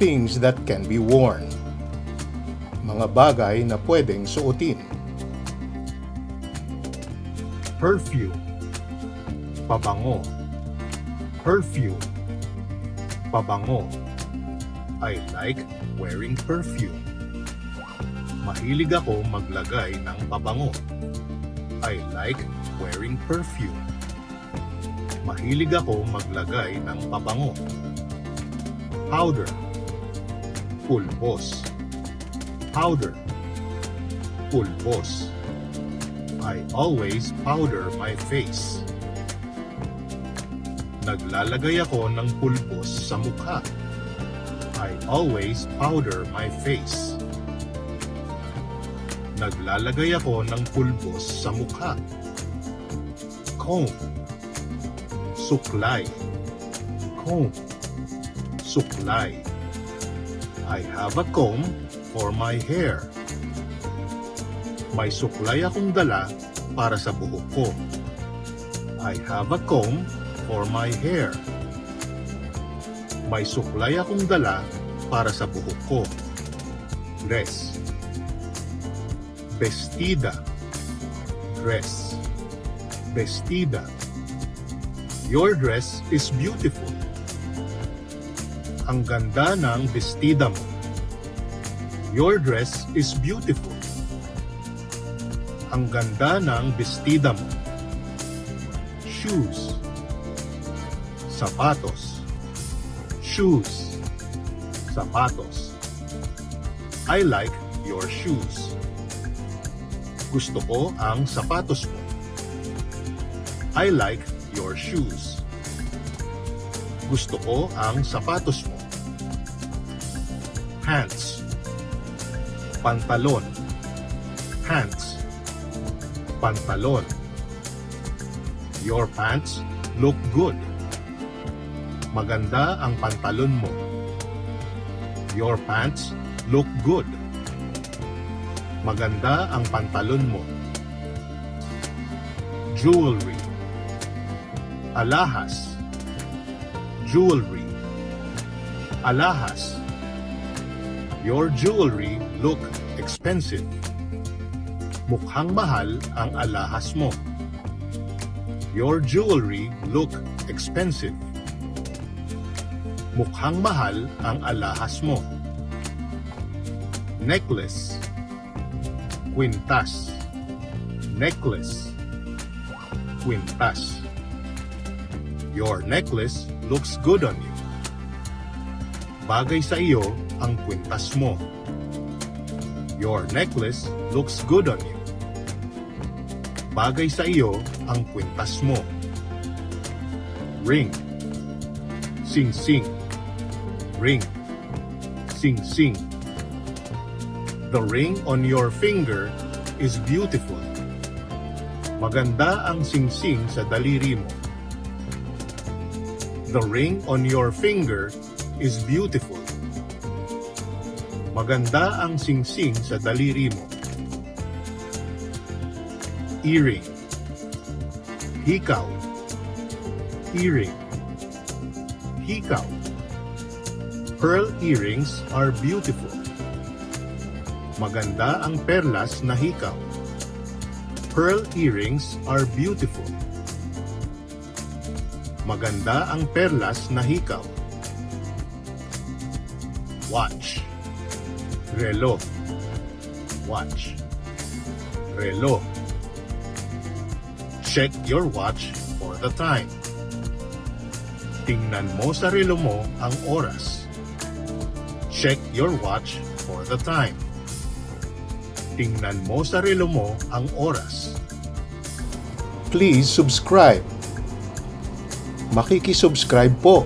things that can be worn. Mga bagay na pwedeng suotin. Perfume. Pabango. Perfume. Pabango. I like wearing perfume. Mahilig ako maglagay ng pabango. I like wearing perfume. Mahilig ako maglagay ng pabango. Powder. Pulbos. Powder. Pulbos. I always powder my face. Naglalagay ako ng pulbos sa mukha. I always powder my face. Naglalagay ako ng pulbos sa mukha. Comb. Suklay. Comb. Suklay. I have a comb for my hair. May suklay akong dala para sa buhok ko. I have a comb for my hair. May suklay akong dala para sa buhok ko. Dress. Vestida. Dress. Vestida. Your dress is beautiful. Ang ganda ng bestida mo. Your dress is beautiful. Ang ganda ng bestida mo. Shoes. Sapatos. Shoes. Sapatos. I like your shoes. Gusto ko ang sapatos mo. I like your shoes. Gusto ko ang sapatos mo. Pants. Pantalon. Pants. Pantalon. Your pants look good. Maganda ang pantalon mo. Your pants look good. Maganda ang pantalon mo. Jewelry. Alahas. Jewelry. Alahas. Your jewelry look expensive. Mukhang mahal ang alahas mo. Your jewelry look expensive. Mukhang mahal ang alahas mo. Necklace. Kwintas. Necklace. Kwintas. Your necklace looks good on you. Bagay sa iyo ang kwintas mo. Your necklace looks good on you. Bagay sa iyo ang kwintas mo. Ring. Sing-sing. Ring. Sing-sing. The ring on your finger is beautiful. Maganda ang sing-sing sa daliri mo. The ring on your finger is beautiful. Maganda ang sing-sing sa daliri mo. Earring. Hikaw. Earring. Hikaw. Pearl earrings are beautiful. Maganda ang perlas na hikaw. Pearl earrings are beautiful. Maganda ang perlas na hikaw. Watch. Relo. Watch. Relo. Check your watch for the time. Tingnan mo sa relo mo ang oras. Check your watch for the time. Tingnan mo sa relo mo ang oras. Please subscribe. Makikisubscribe po.